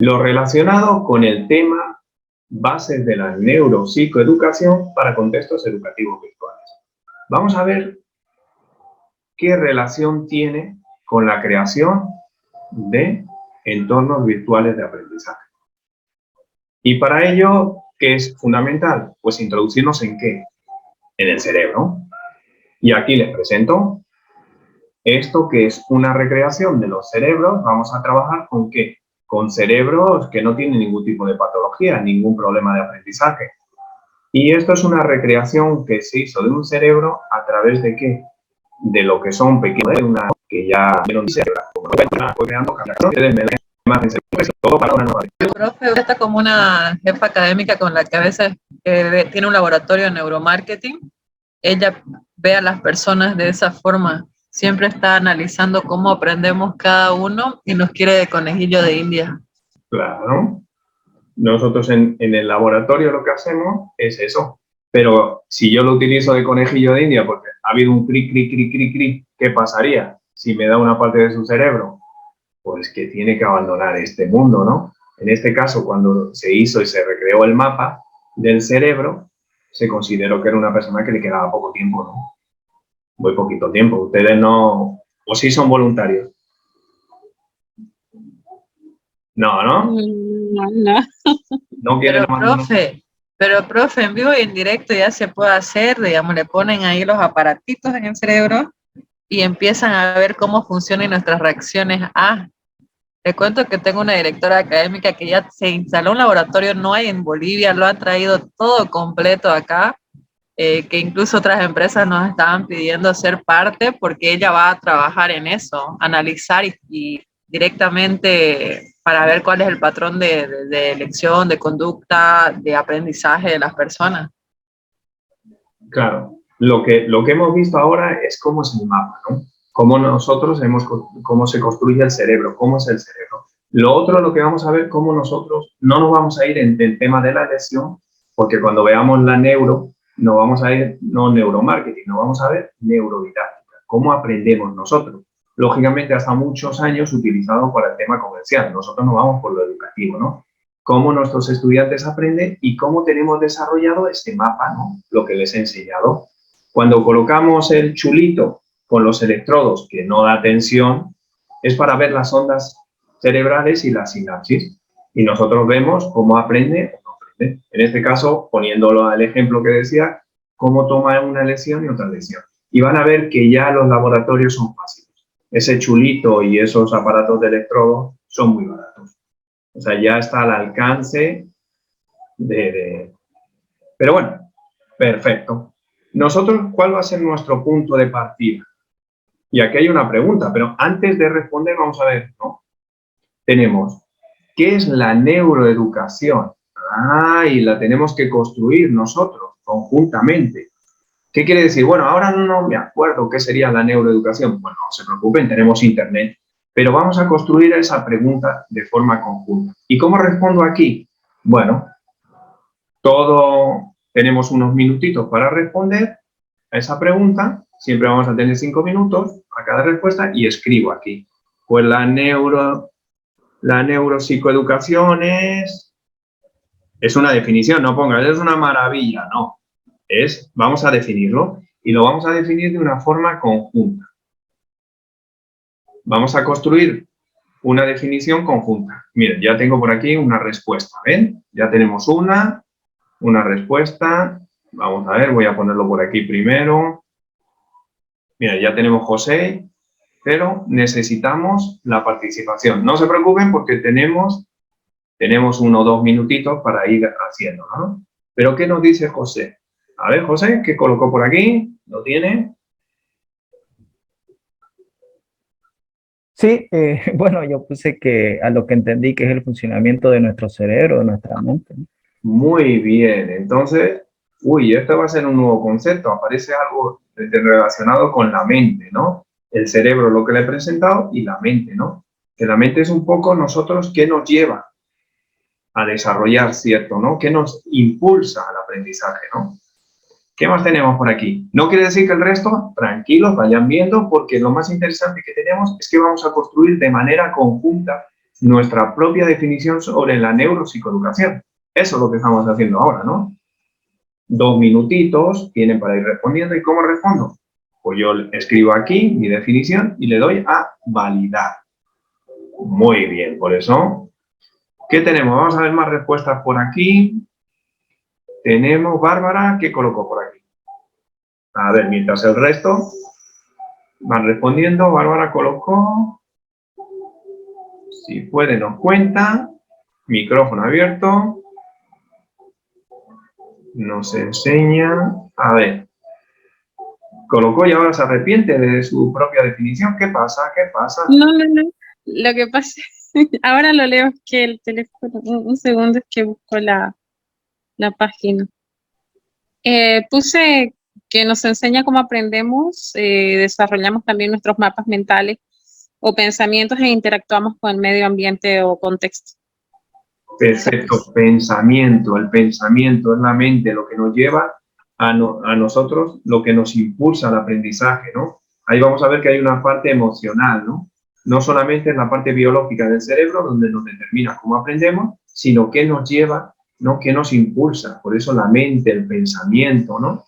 Lo relacionado con el tema bases de la neuropsicoeducación para contextos educativos virtuales. Vamos a ver qué relación tiene con la creación de entornos virtuales de aprendizaje. Y para ello, ¿qué es fundamental? Pues introducirnos ¿en qué? En el cerebro. Y aquí les presento esto, que es una recreación de los cerebros. Vamos a trabajar ¿con qué? Con cerebros que no tienen ningún tipo de patología, ningún problema de aprendizaje. Y esto es una recreación que se hizo de un cerebro a través de ¿qué? De lo que son pequeños, que ya vieron creando todo para una nueva. El profe está como una jefa académica con la que a veces tiene un laboratorio de neuromarketing. Ella ve a las personas de esa forma. Siempre está analizando cómo aprendemos cada uno y nos quiere de conejillo de India. Claro. Nosotros en el laboratorio lo que hacemos es eso. Pero si yo lo utilizo de conejillo de India porque ha habido un cri, cri, cri, cri, cri, ¿qué pasaría si me da una parte de su cerebro? Pues que tiene que abandonar este mundo, ¿no? En este caso, cuando se hizo y se recreó el mapa del cerebro, se consideró que era una persona que le quedaba poco tiempo, ¿no? Muy poquito tiempo. Ustedes no... ¿O sí son voluntarios? No, ¿no? No. No quieren Pero profe, en vivo y en directo ya se puede hacer, digamos, le ponen ahí los aparatitos en el cerebro y empiezan a ver cómo funcionan nuestras reacciones. Te cuento que tengo una directora académica que ya se instaló un laboratorio, no hay en Bolivia, lo han traído todo completo acá, que incluso otras empresas nos estaban pidiendo ser parte porque ella va a trabajar en eso, analizar y directamente para ver cuál es el patrón de elección, de conducta, de aprendizaje de las personas. Claro, lo que hemos visto ahora es cómo es el mapa, ¿no? Cómo se construye el cerebro, cómo es el cerebro. Lo otro, lo que vamos a ver, cómo nosotros no nos vamos a ir en el tema de la lesión, porque cuando veamos la neuro, no vamos a ir, no neuromarketing, no vamos a ver neurodidáctica, cómo aprendemos nosotros. Lógicamente, hasta muchos años utilizado para el tema comercial. Nosotros nos vamos por lo educativo, ¿no? Cómo nuestros estudiantes aprenden y cómo tenemos desarrollado este mapa, ¿no? Lo que les he enseñado. Cuando colocamos el chulito con los electrodos que no da tensión, es para ver las ondas cerebrales y la sinapsis. Y nosotros vemos cómo aprende o no aprende. En este caso, poniéndolo al ejemplo que decía, cómo toma una lesión y otra lesión. Y van a ver que ya los laboratorios son fáciles. Ese chulito y esos aparatos de electrodos son muy baratos. O sea, ya está al alcance Pero bueno, perfecto. Nosotros, ¿cuál va a ser nuestro punto de partida? Y aquí hay una pregunta, pero antes de responder vamos a ver, ¿no? Tenemos, ¿qué es la neuroeducación? Y la tenemos que construir nosotros, conjuntamente. ¿Qué quiere decir? Bueno, ahora no me acuerdo qué sería la neuroeducación. Bueno, no se preocupen, tenemos internet. Pero vamos a construir esa pregunta de forma conjunta. ¿Y cómo respondo aquí? Bueno, tenemos unos minutitos para responder a esa pregunta. Siempre vamos a tener 5 minutos a cada respuesta y escribo aquí. Pues la neuropsicoeducación es una definición, no pongas, es una maravilla, no. Vamos a definirlo y lo vamos a definir de una forma conjunta. Vamos a construir una definición conjunta. Miren, ya tengo por aquí una respuesta, ¿ven? Ya tenemos una respuesta. Vamos a ver, voy a ponerlo por aquí primero. Mira, ya tenemos José, pero necesitamos la participación. No se preocupen porque tenemos 1 o 2 minutitos para ir haciendo, ¿no? Pero ¿qué nos dice José? A ver, José, ¿qué colocó por aquí? ¿Lo tiene? Sí, bueno, yo puse que a lo que entendí que es el funcionamiento de nuestro cerebro, de nuestra mente, ¿no? Muy bien, entonces, este va a ser un nuevo concepto, aparece algo relacionado con la mente, ¿no? El cerebro, lo que le he presentado, y la mente, ¿no? Que la mente es un poco nosotros, ¿qué nos lleva a desarrollar, cierto, ¿no? ¿Qué nos impulsa al aprendizaje, ¿no? ¿Qué más tenemos por aquí? No quiere decir que el resto, tranquilos, vayan viendo, porque lo más interesante que tenemos es que vamos a construir de manera conjunta nuestra propia definición sobre la neuropsicoeducación. Eso es lo que estamos haciendo ahora, ¿no? 2 minutitos tienen para ir respondiendo. ¿Y cómo respondo? Pues yo escribo aquí mi definición y le doy a validar. Muy bien, por eso, ¿qué tenemos? Vamos a ver más respuestas por aquí. Tenemos Bárbara, ¿qué colocó por aquí? A ver, mientras el resto van respondiendo, Bárbara colocó, si puede nos cuenta, micrófono abierto, nos enseña, a ver, colocó y ahora se arrepiente de su propia definición. ¿Qué pasa? ¿Qué pasa? No, no, no. Lo que pasa, ahora lo leo, es que el teléfono, un segundo, es que busco la página. Puse que nos enseña cómo aprendemos, desarrollamos también nuestros mapas mentales o pensamientos e interactuamos con el medio ambiente o contexto. Perfecto, pensamiento. El pensamiento es la mente, lo que nos lleva a nosotros, lo que nos impulsa al aprendizaje, ¿no? Ahí vamos a ver que hay una parte emocional, ¿no? No solamente es la parte biológica del cerebro, donde nos determina cómo aprendemos, sino qué nos lleva, ¿no? Qué nos impulsa. Por eso la mente, el pensamiento, ¿no?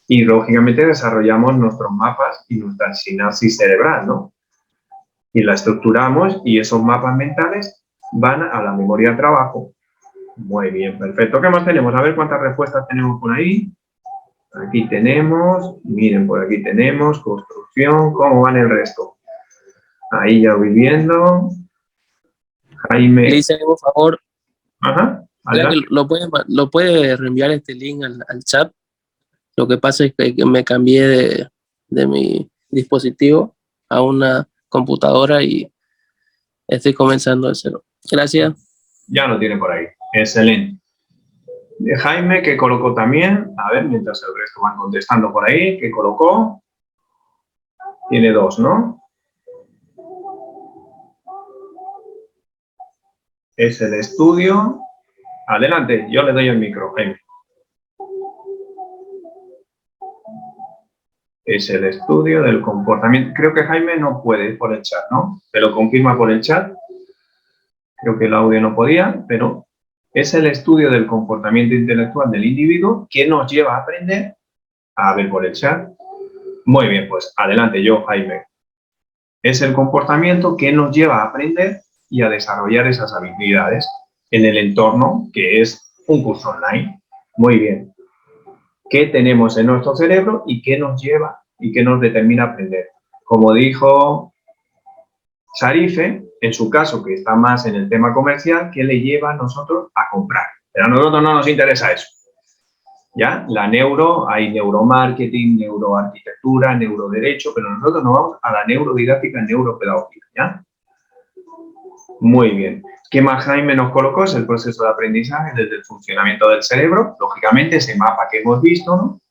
Y lógicamente desarrollamos nuestros mapas y nuestra sinapsis cerebral, ¿no? Y la estructuramos y esos mapas mentales van a la memoria de trabajo. Muy bien, perfecto. ¿Qué más tenemos? A ver cuántas respuestas tenemos por ahí. Aquí tenemos, miren, por aquí tenemos construcción. ¿Cómo van el resto? Ahí ya voy viendo. Jaime. Lisa, por favor, Ajá. ¿será que lo puede reenviar este link al chat? Lo que pasa es que me cambié de mi dispositivo a una computadora y estoy comenzando de cero. Gracias. Ya lo tiene por ahí. Excelente. Jaime, que colocó también. A ver, mientras el resto van contestando por ahí. ¿Qué colocó? Tiene 2, ¿no? Es el estudio. Adelante, yo le doy el micro, Jaime. Es el estudio del comportamiento. Creo que Jaime no puede por el chat, ¿no? Se lo confirma por el chat. Creo que el audio no podía, pero es el estudio del comportamiento intelectual del individuo que nos lleva a aprender. A ver por el chat. Muy bien, pues adelante yo, Jaime. Es el comportamiento que nos lleva a aprender y a desarrollar esas habilidades en el entorno que es un curso online. Muy bien. ¿Qué tenemos en nuestro cerebro y qué nos lleva y qué nos determina a aprender? Como dijo Sharife, en su caso, que está más en el tema comercial, ¿qué le lleva a nosotros a comprar? Pero a nosotros no nos interesa eso. ¿Ya? La neuro, hay neuromarketing, neuroarquitectura, neuroderecho, pero nosotros nos vamos a la neurodidáctica, neuropedagógica, ¿ya? Muy bien. ¿Qué más Jaime nos colocó? Es el proceso de aprendizaje desde el funcionamiento del cerebro, lógicamente ese mapa que hemos visto, ¿no?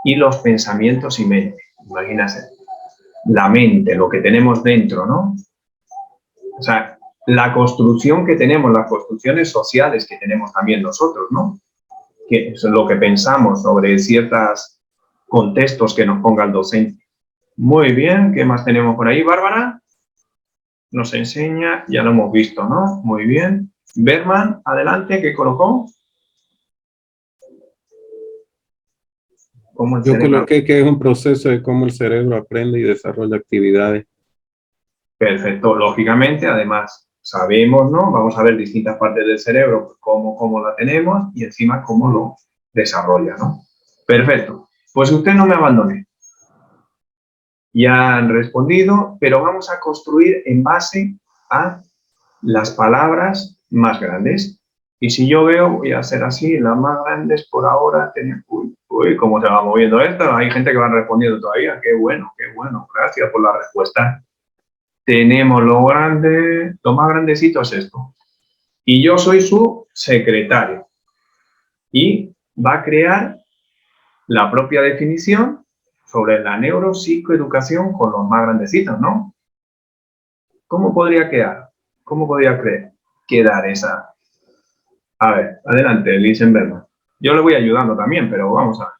Y los pensamientos y mente. Imagínate, la mente, lo que tenemos dentro, ¿no? O sea, la construcción que tenemos, las construcciones sociales que tenemos también nosotros, ¿no? Que es lo que pensamos sobre ciertos contextos que nos ponga el docente. Muy bien, ¿qué más tenemos por ahí, Bárbara? Nos enseña, ya lo hemos visto, ¿no? Muy bien. Berman, adelante, ¿qué colocó? Yo coloqué que es un proceso de cómo el cerebro aprende y desarrolla actividades. Perfecto, lógicamente, además sabemos, ¿no? Vamos a ver distintas partes del cerebro, cómo la tenemos y encima cómo lo desarrolla, ¿no? Perfecto, pues usted no me abandone. Ya han respondido, pero vamos a construir en base a las palabras más grandes. Y si yo veo, voy a hacer así, las más grandes por ahora, uy, cómo se va moviendo esto. Hay gente que va respondiendo todavía, qué bueno, gracias por la respuesta. Tenemos lo grande, lo más grandecito es esto. Y yo soy su secretario. Y va a crear la propia definición sobre la neuropsicoeducación con los más grandecitos, ¿no? ¿Cómo podría quedar? ¿Cómo podría quedar esa? A ver, adelante, Lisenberg. Yo le voy ayudando también, pero vamos a ver.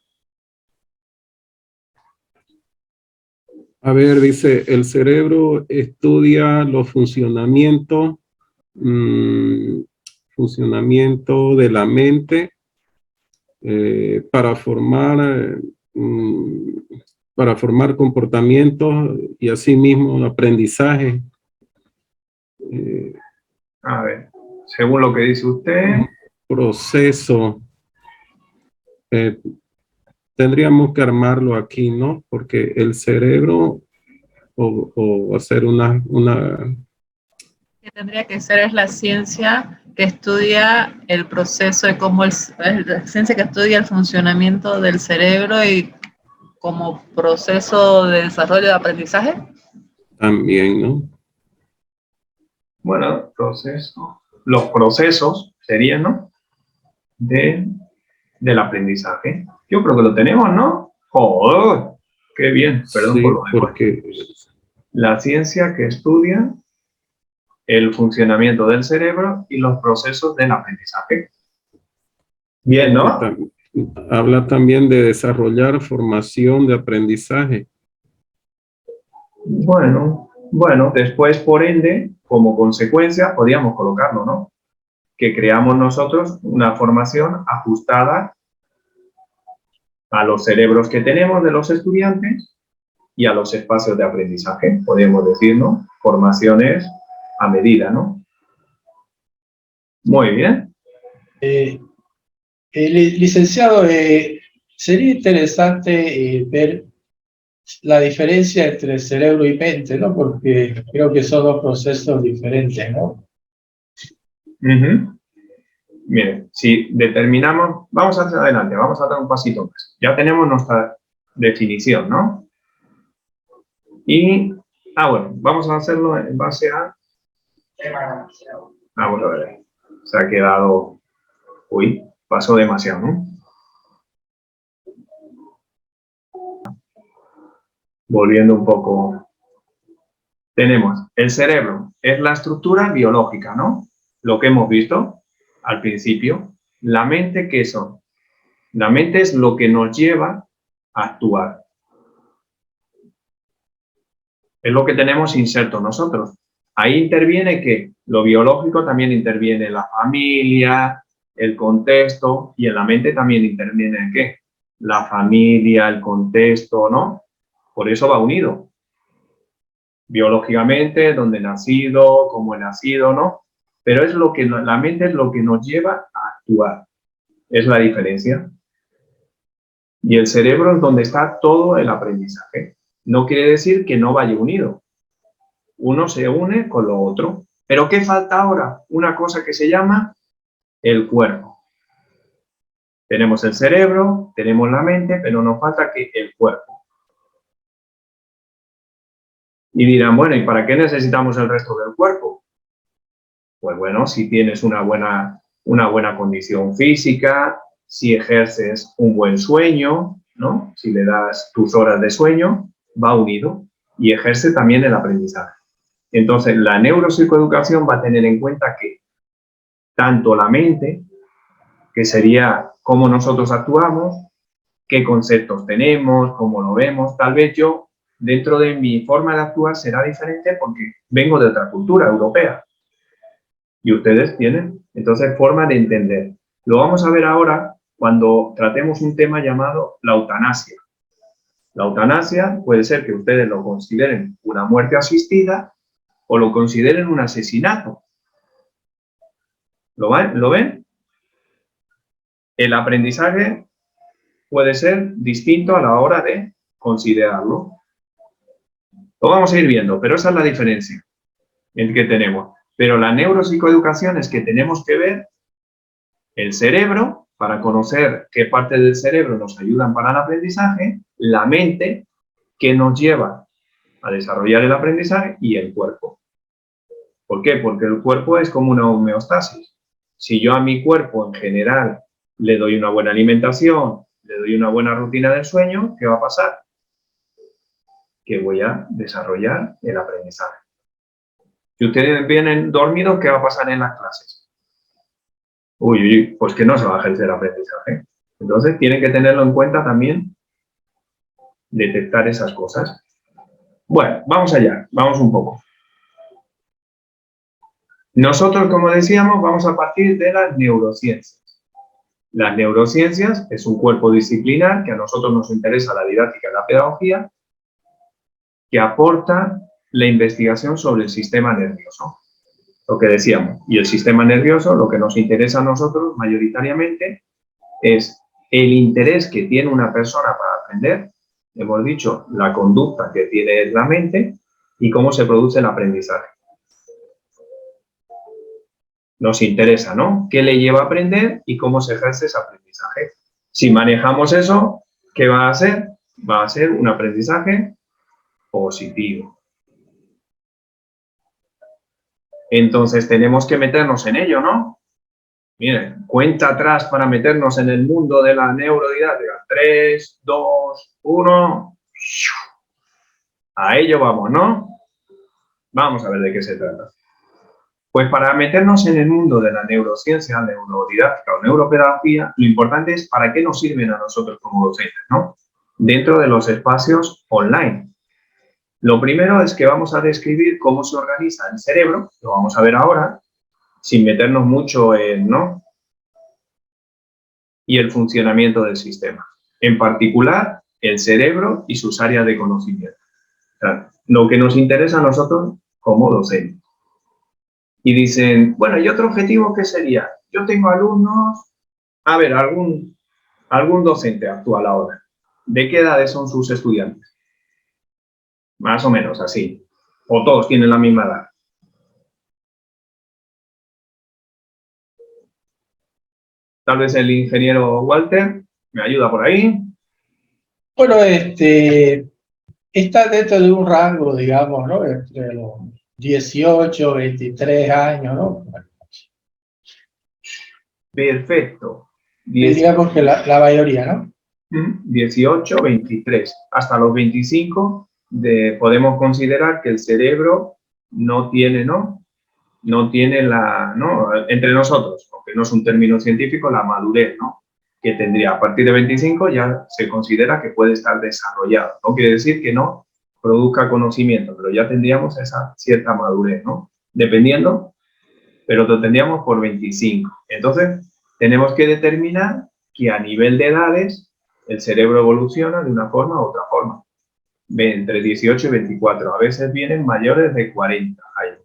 A ver, dice, el cerebro estudia los funcionamientos funcionamiento de la mente para formar comportamientos y asimismo aprendizaje. A ver, según lo que dice usted. Proceso. Tendríamos que armarlo aquí, ¿no? Porque el cerebro o hacer una Que tendría que ser es la ciencia que estudia el proceso de cómo es la ciencia que estudia el funcionamiento del cerebro y como proceso de desarrollo de aprendizaje. también, ¿no? Bueno, los procesos serían, ¿no? Del aprendizaje. Yo creo que lo tenemos, ¿no? ¡Oh! ¡Qué bien! Perdón Sí, por lo demás. porque La ciencia que estudia el funcionamiento del cerebro y los procesos del aprendizaje. Bien, ¿no? habla también de desarrollar formación de aprendizaje. Bueno, después, por ende, como consecuencia, podríamos colocarlo, ¿no? Que creamos nosotros una formación ajustada a los cerebros que tenemos de los estudiantes y a los espacios de aprendizaje, podemos decir, ¿no? Formaciones a medida, ¿no? Muy bien. Licenciado, sería interesante ver la diferencia entre cerebro y mente, ¿no? Porque creo que son dos procesos diferentes, ¿no? Miren, si determinamos, vamos hacia adelante, vamos a dar un pasito más. Ya tenemos nuestra definición, ¿no? Y, bueno, vamos a hacerlo en base a... Vamos a ver, se ha quedado... Uy, pasó demasiado, ¿no? Volviendo un poco. Tenemos el cerebro, es la estructura biológica, ¿no? Lo que hemos visto al principio. La mente, ¿qué son? La mente es lo que nos lleva a actuar. Es lo que tenemos inserto nosotros. Ahí interviene que lo biológico también interviene la familia, el contexto, y en la mente también interviene ¿qué? La familia, el contexto, ¿no? Por eso va unido. Biológicamente, dónde he nacido, cómo he nacido, ¿no? Pero es lo que la mente es lo que nos lleva a actuar. Es la diferencia. Y el cerebro es donde está todo el aprendizaje. No quiere decir que no vaya unido. Uno se une con lo otro. ¿Pero qué falta ahora? Una cosa que se llama el cuerpo. Tenemos el cerebro, tenemos la mente, pero nos falta que el cuerpo. Y dirán, bueno, ¿y para qué necesitamos el resto del cuerpo? Pues bueno, si tienes una buena condición física, si ejerces un buen sueño, ¿no? Si le das tus horas de sueño, va unido y ejerce también el aprendizaje. Entonces, la neuropsicoeducación va a tener en cuenta que tanto la mente, que sería cómo nosotros actuamos, qué conceptos tenemos, cómo lo vemos, tal vez yo, dentro de mi forma de actuar será diferente porque vengo de otra cultura europea. Y ustedes tienen, entonces, forma de entender. Lo vamos a ver ahora cuando tratemos un tema llamado la eutanasia. La eutanasia puede ser que ustedes lo consideren una muerte asistida o lo consideren un asesinato. ¿Lo ven? El aprendizaje puede ser distinto a la hora de considerarlo. Lo vamos a ir viendo, pero esa es la diferencia en que tenemos. Pero la neuropsicoeducación es que tenemos que ver el cerebro para conocer qué partes del cerebro nos ayudan para el aprendizaje, la mente que nos lleva a desarrollar el aprendizaje y el cuerpo. ¿Por qué? Porque el cuerpo es como una homeostasis. Si yo a mi cuerpo en general le doy una buena alimentación, le doy una buena rutina del sueño, ¿qué va a pasar? Que voy a desarrollar el aprendizaje. Si ustedes vienen dormidos, ¿qué va a pasar en las clases? Uy, pues que no se va a ejercer el aprendizaje. Entonces, tienen que tenerlo en cuenta también, detectar esas cosas. Bueno, vamos allá, vamos un poco. Nosotros, como decíamos, vamos a partir de las neurociencias. Las neurociencias es un cuerpo disciplinar que a nosotros nos interesa la didáctica y la pedagogía, que aporta la investigación sobre el sistema nervioso. Lo que decíamos, y el sistema nervioso, lo que nos interesa a nosotros mayoritariamente es el interés que tiene una persona para aprender, hemos dicho, la conducta que tiene la mente y cómo se produce el aprendizaje. Nos interesa, ¿no? ¿Qué le lleva a aprender y cómo se ejerce ese aprendizaje? Si manejamos eso, ¿qué va a ser? Va a ser un aprendizaje positivo. Entonces tenemos que meternos en ello, ¿no? Miren, cuenta atrás para meternos en el mundo de la neurodidáctica. 3, 2, 1. A ello vamos, ¿no? Vamos a ver de qué se trata. Pues para meternos en el mundo de la neurociencia, neurodidáctica o neuropedagogía, lo importante es para qué nos sirven a nosotros como docentes, ¿no? Dentro de los espacios online. Lo primero es que vamos a describir cómo se organiza el cerebro, lo vamos a ver ahora, sin meternos mucho en, ¿no? Y el funcionamiento del sistema. En particular, el cerebro y sus áreas de conocimiento. O sea, lo que nos interesa a nosotros como docentes. Y dicen, bueno, ¿y otro objetivo qué sería? Yo tengo alumnos, a ver, algún docente actual ahora. ¿De qué edades son sus estudiantes? Más o menos así. O todos tienen la misma edad. Tal vez el ingeniero Walter me ayuda por ahí. Bueno, está dentro de un rango, digamos, ¿no? Entre los 18, 23 años, ¿no? Perfecto. Digamos que la mayoría, ¿no? 18, 23. Hasta los 25 podemos considerar que el cerebro no tiene, ¿no? No tiene entre nosotros, aunque no es un término científico, la madurez, ¿no? Que tendría a partir de 25 ya se considera que puede estar desarrollado. No quiere decir que no produzca conocimiento, pero ya tendríamos esa cierta madurez, ¿no? Dependiendo, pero lo tendríamos por 25. Entonces, tenemos que determinar que a nivel de edades el cerebro evoluciona de una forma u otra forma. Entre 18 y 24. A veces vienen mayores de 40 años.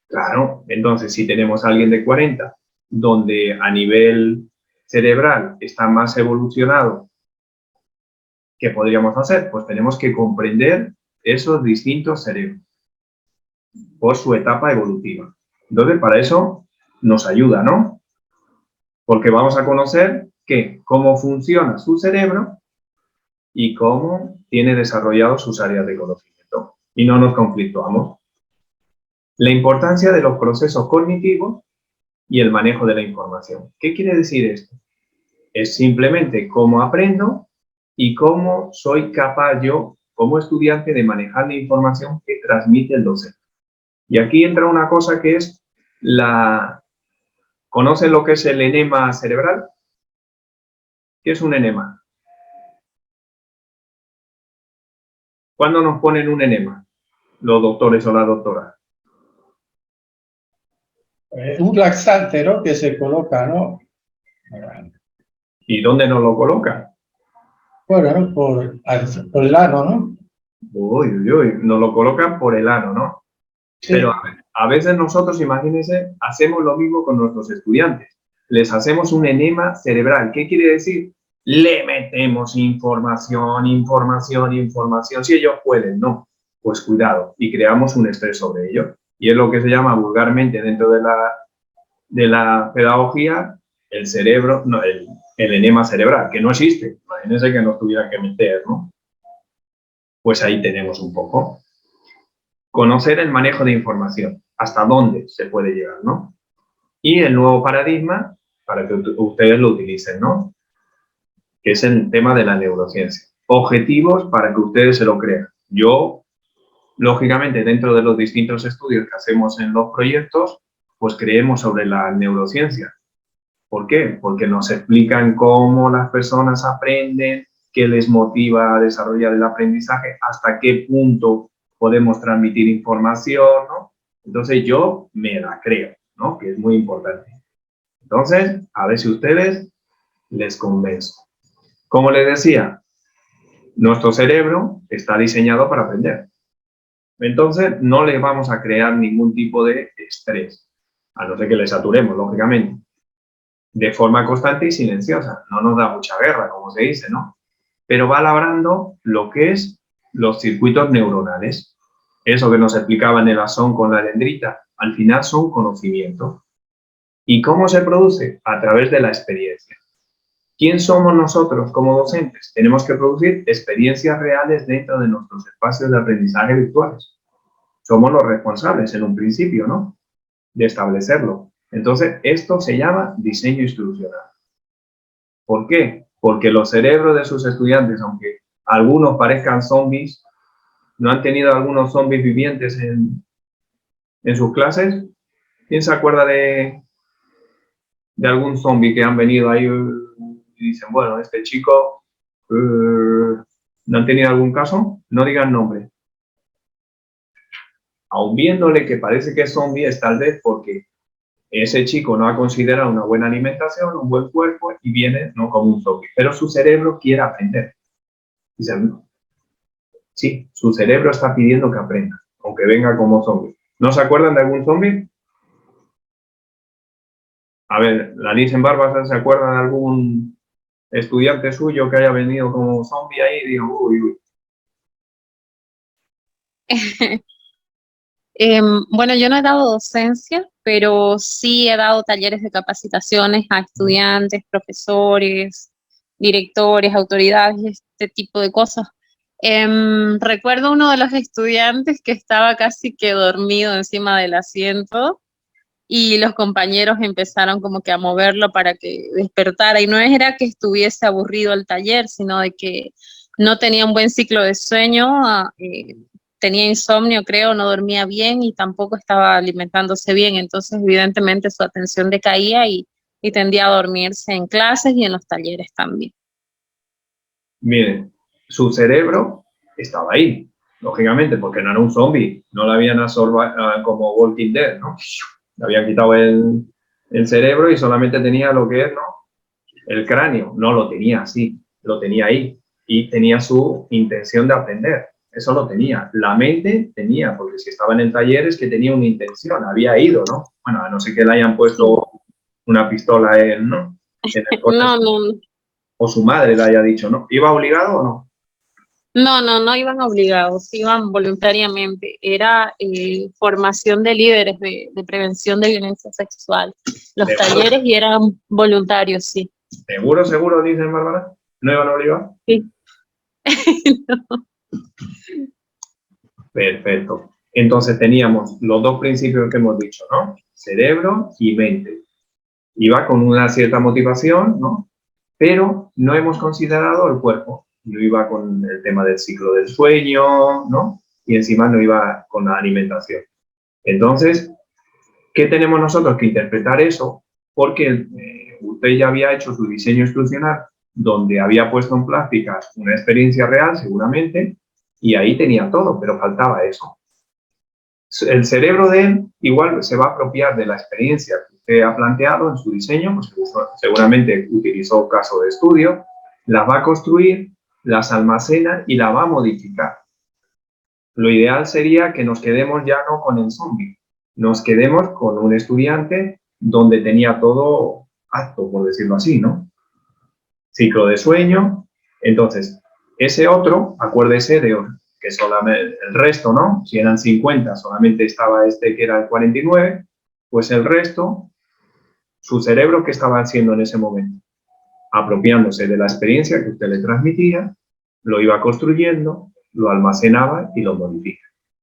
Claro, entonces si tenemos a alguien de 40, donde a nivel cerebral está más evolucionado, ¿qué podríamos hacer? Pues tenemos que comprender esos distintos cerebros por su etapa evolutiva. Entonces, para eso nos ayuda, ¿no? Porque vamos a conocer cómo funciona su cerebro y cómo tiene desarrollados sus áreas de conocimiento. Y no nos conflictuamos. La importancia de los procesos cognitivos y el manejo de la información. ¿Qué quiere decir esto? Es simplemente cómo aprendo y cómo soy capaz yo, como estudiante, de manejar la información que transmite el docente. Y aquí entra una cosa que es ¿Conocen lo que es el enema cerebral? ¿Qué es un enema? ¿Cuándo nos ponen un enema? Los doctores o la doctora. Un laxante, ¿no? Que se coloca, ¿no? ¿Y dónde nos lo colocan? Bueno, ¿no? Por el ano, ¿no? Uy, nos lo colocan por el ano, ¿no? Sí. Pero a veces nosotros, imagínense, hacemos lo mismo con nuestros estudiantes. Les hacemos un enema cerebral. ¿Qué quiere decir? Le metemos información. Si ellos pueden, no. Pues cuidado. Y creamos un estrés sobre ello. Y es lo que se llama vulgarmente dentro de la pedagogía el cerebro, no, el enema cerebral, que no existe. Imagínense que nos tuvieran que meter, ¿no? Pues ahí tenemos un poco. Conocer el manejo de información, hasta dónde se puede llegar, ¿no? Y el nuevo paradigma, para que ustedes lo utilicen, ¿no? Que es el tema de la neurociencia. Objetivos para que ustedes se lo crean. Yo, lógicamente, dentro de los distintos estudios que hacemos en los proyectos, pues creemos sobre la neurociencia. ¿Por qué? Porque nos explican cómo las personas aprenden, qué les motiva a desarrollar el aprendizaje, hasta qué punto podemos transmitir información, ¿no? Entonces yo me la creo, ¿no? Que es muy importante. Entonces, a ver si ustedes les convenzo. Como les decía, nuestro cerebro está diseñado para aprender. Entonces, no le vamos a crear ningún tipo de estrés, a no ser que le saturemos, lógicamente, de forma constante y silenciosa. No nos da mucha guerra, como se dice, ¿no? Pero va labrando lo que es los circuitos neuronales. Eso que nos explicaba Nelson con la dendrita, al final son conocimientos. ¿Y cómo se produce? A través de la experiencia. ¿Quién somos nosotros como docentes? Tenemos que producir experiencias reales dentro de nuestros espacios de aprendizaje virtuales. Somos los responsables en un principio, ¿no? De establecerlo. Entonces, esto se llama diseño instruccional. ¿Por qué? Porque los cerebros de sus estudiantes, aunque algunos parezcan zombies, ¿no han tenido algunos zombies vivientes en sus clases? ¿Quién se acuerda de algún zombie que han venido ahí y dicen, bueno, este chico, ¿no han tenido algún caso? No digan nombre. Aun viéndole que parece que es zombie, es tal vez porque ese chico no ha considerado una buena alimentación, un buen cuerpo y viene no como un zombie. Pero su cerebro quiere aprender. Dicen, sí, su cerebro está pidiendo que aprenda, aunque venga como zombie. ¿No se acuerdan de algún zombie? A ver, la Liz en Barbas, ¿se acuerdan de algún estudiante suyo que haya venido como zombie ahí? Y digo, uy, uy. Bueno, yo no he dado docencia, pero sí he dado talleres de capacitaciones a estudiantes, profesores, directores, autoridades, este tipo de cosas. Recuerdo uno de los estudiantes que estaba casi que dormido encima del asiento y los compañeros empezaron como que a moverlo para que despertara. Y no era que estuviese aburrido el taller, sino de que no tenía un buen ciclo de sueño, tenía insomnio, creo, no dormía bien y tampoco estaba alimentándose bien. Entonces, evidentemente, su atención decaía y tendía a dormirse en clases y en los talleres también. Miren, su cerebro estaba ahí, lógicamente, porque no era un zombie, no lo habían absorbido como Walking Dead, ¿no? Le habían quitado el cerebro y solamente tenía lo que es, ¿no? El cráneo, no lo tenía así, lo tenía ahí y tenía su intención de aprender, eso lo tenía. La mente tenía, porque si estaba en el taller es que tenía una intención, había ido, ¿no? Bueno, a no ser que le hayan puesto una pistola ¿no? En el coche. No. O su madre le haya dicho, ¿no? ¿Iba obligado o no? No iban obligados, iban voluntariamente. Era formación de líderes de prevención de violencia sexual. Los ¿Seguro? Talleres y eran voluntarios, sí. ¿Seguro, dicen Bárbara? ¿No iban obligados? Sí. No. Perfecto. Entonces teníamos los dos principios que hemos dicho, ¿no? Cerebro y mente. Iba con una cierta motivación, ¿no? Pero no hemos considerado el cuerpo. No iba con el tema del ciclo del sueño, ¿no? Y encima no iba con la alimentación. Entonces, ¿qué tenemos nosotros que interpretar eso? Porque usted ya había hecho su diseño instruccional donde había puesto en práctica una experiencia real, seguramente, y ahí tenía todo, pero faltaba eso. El cerebro de él igual se va a apropiar de la experiencia que usted ha planteado en su diseño, pues seguramente utilizó caso de estudio, las va a construir, las almacena y la va a modificar. Lo ideal sería que nos quedemos ya no con el zombie, nos quedemos con un estudiante donde tenía todo apto, por decirlo así, ¿no? Ciclo de sueño. Entonces, ese otro, acuérdese de que solamente el resto, ¿no? Si eran 50, solamente estaba este que era el 49, pues el resto, su cerebro, ¿qué estaba haciendo en ese momento? Apropiándose de la experiencia que usted le transmitía, lo iba construyendo, lo almacenaba y lo modifica.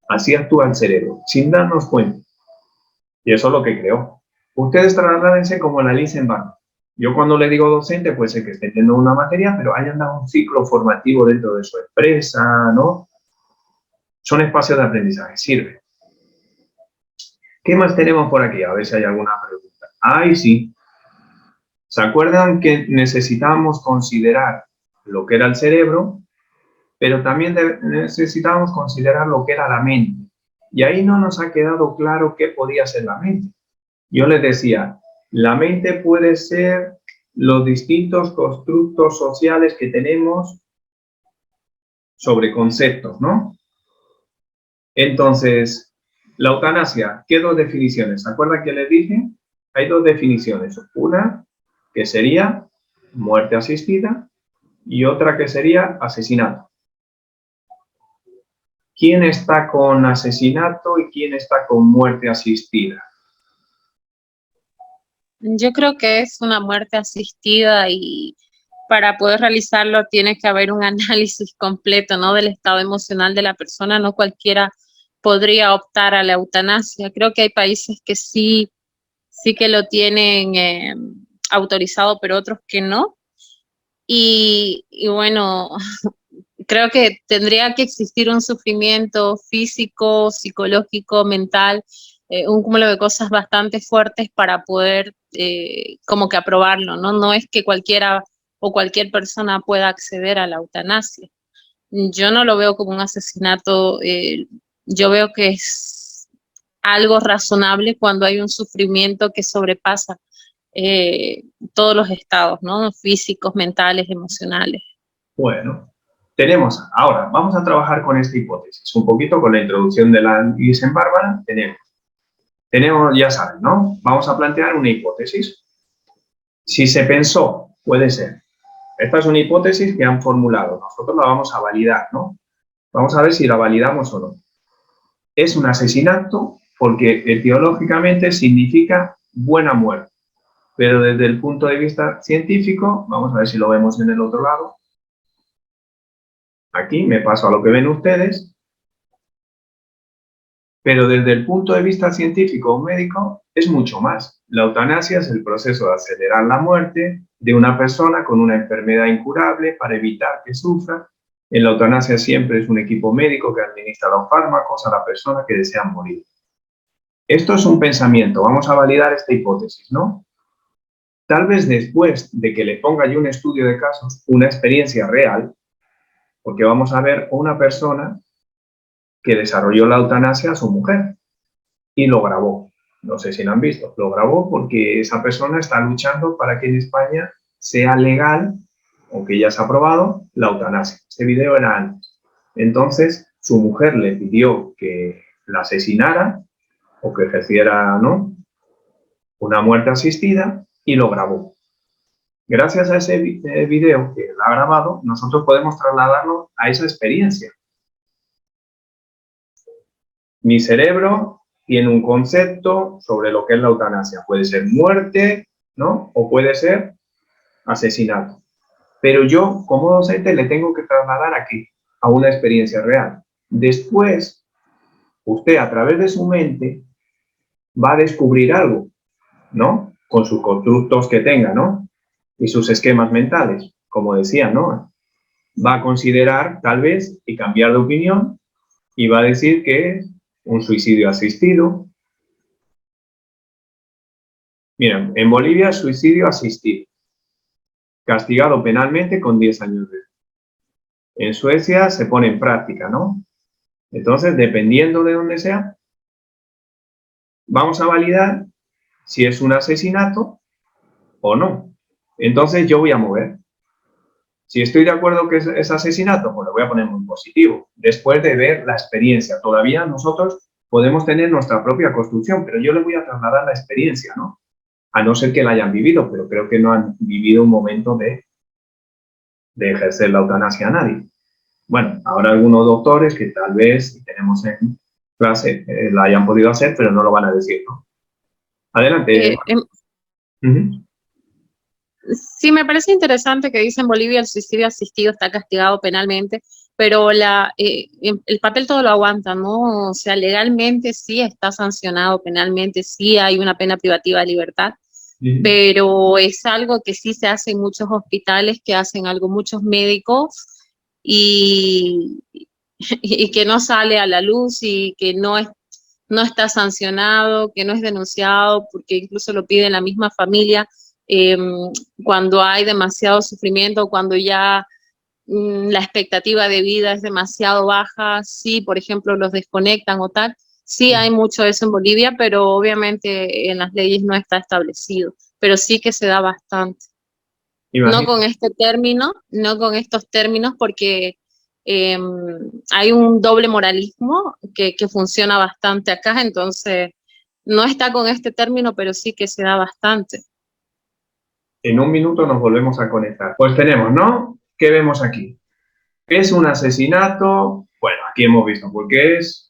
Así actúa el cerebro, sin darnos cuenta. Y eso es lo que creó. Ustedes trasladense como analicen van. Yo cuando le digo docente, puede ser que esté teniendo una materia, pero hayan dado un ciclo formativo dentro de su empresa, ¿no? Son espacios de aprendizaje, sirve. ¿Qué más tenemos por aquí? A ver si hay alguna pregunta. Ay, sí. ¿Se acuerdan que necesitábamos considerar lo que era el cerebro, pero también necesitábamos considerar lo que era la mente? Y ahí no nos ha quedado claro qué podía ser la mente. Yo les decía, la mente puede ser los distintos constructos sociales que tenemos sobre conceptos, ¿no? Entonces, la eutanasia, ¿qué dos definiciones? ¿Se acuerdan que les dije? Hay dos definiciones. Una que sería muerte asistida y otra que sería asesinato. ¿Quién está con asesinato y quién está con muerte asistida? Yo creo que es una muerte asistida y para poder realizarlo tiene que haber un análisis completo, ¿no? Del estado emocional de la persona. No cualquiera podría optar a la eutanasia. Creo que hay países que sí que lo tienen autorizado, pero otros que no. Y bueno, creo que tendría que existir un sufrimiento físico, psicológico, mental, un cúmulo de cosas bastante fuertes para poder como que aprobarlo, ¿no? No es que cualquiera o cualquier persona pueda acceder a la eutanasia. Yo no lo veo como un asesinato, yo veo que es algo razonable cuando hay un sufrimiento que sobrepasa eh, todos los estados, ¿no? Físicos, mentales, emocionales. Bueno, ahora, vamos a trabajar con esta hipótesis. Un poquito con la introducción de la Isen Bárbara, tenemos, ya saben, ¿no? Vamos a plantear una hipótesis. Si se pensó, puede ser. Esta es una hipótesis que han formulado. Nosotros la vamos a validar, ¿no? Vamos a ver si la validamos o no. Es un asesinato porque etiológicamente significa buena muerte. Pero desde el punto de vista científico, vamos a ver si lo vemos en el otro lado. Aquí me paso a lo que ven ustedes. Pero desde el punto de vista científico o médico, es mucho más. La eutanasia es el proceso de acelerar la muerte de una persona con una enfermedad incurable para evitar que sufra. En la eutanasia siempre es un equipo médico que administra los fármacos a la persona que desea morir. Esto es un pensamiento. Vamos a validar esta hipótesis, ¿no? Tal vez después de que le ponga yo un estudio de casos, una experiencia real, porque vamos a ver una persona que desarrolló la eutanasia a su mujer y lo grabó. No sé si lo han visto. Lo grabó porque esa persona está luchando para que en España sea legal, aunque ya se ha aprobado, la eutanasia. Este video era antes. Entonces, su mujer le pidió que la asesinara o que ejerciera, ¿no?, una muerte asistida y lo grabó. Gracias a ese video que él ha grabado, nosotros podemos trasladarlo a esa experiencia. Mi cerebro tiene un concepto sobre lo que es la eutanasia. Puede ser muerte, ¿no? O puede ser asesinato. Pero yo, como docente, le tengo que trasladar aquí, a una experiencia real. Después, usted, a través de su mente, va a descubrir algo, ¿no? Con sus constructos que tenga, ¿no? Y sus esquemas mentales, como decía, ¿no? Va a considerar, tal vez, y cambiar de opinión, y va a decir que es un suicidio asistido. Miren, en Bolivia, suicidio asistido, castigado penalmente con 10 años de edad. En Suecia se pone en práctica, ¿no? Entonces, dependiendo de dónde sea, vamos a validar si es un asesinato o no. Entonces, yo voy a mover. Si estoy de acuerdo que es asesinato, pues lo voy a poner muy positivo. Después de ver la experiencia, todavía nosotros podemos tener nuestra propia construcción, pero yo le voy a trasladar la experiencia, ¿no? A no ser que la hayan vivido, pero creo que no han vivido un momento de ejercer la eutanasia a nadie. Bueno, ahora algunos doctores que tal vez tenemos en clase la hayan podido hacer, pero no lo van a decir, ¿no? Adelante. Sí, me parece interesante que dice en Bolivia el suicidio asistido está castigado penalmente, pero el papel todo lo aguanta, ¿no? O sea, legalmente sí está sancionado, penalmente sí hay una pena privativa de libertad, pero es algo que sí se hace en muchos hospitales, que hacen algo muchos médicos y que no sale a la luz y que no está sancionado, que no es denunciado, porque incluso lo pide la misma familia. Cuando hay demasiado sufrimiento, cuando ya la expectativa de vida es demasiado baja, sí, por ejemplo, los desconectan o tal, Sí hay mucho de eso en Bolivia, pero obviamente en las leyes no está establecido, pero sí que se da bastante. No con este término, no con estos términos, porque hay un doble moralismo que funciona bastante acá, entonces no está con este término, pero sí que se da bastante. En un minuto nos volvemos a conectar. Pues tenemos, ¿no? ¿Qué vemos aquí? ¿Es un asesinato? Bueno, aquí hemos visto por qué es.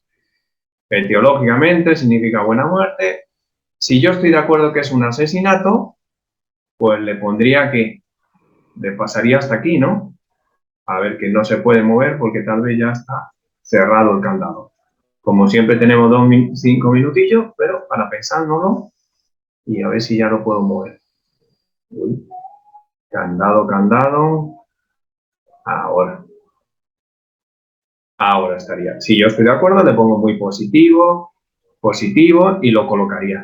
Etiológicamente significa buena muerte. Si yo estoy de acuerdo que es un asesinato, pues le pondría que le pasaría hasta aquí, ¿no? A ver, que no se puede mover porque tal vez ya está cerrado el candado. Como siempre tenemos 5 minutillos, pero para pensárnoslo y a ver si ya lo puedo mover. Uy. Candado, candado. Ahora. Ahora estaría. Si yo estoy de acuerdo, le pongo muy positivo, positivo y lo colocaría.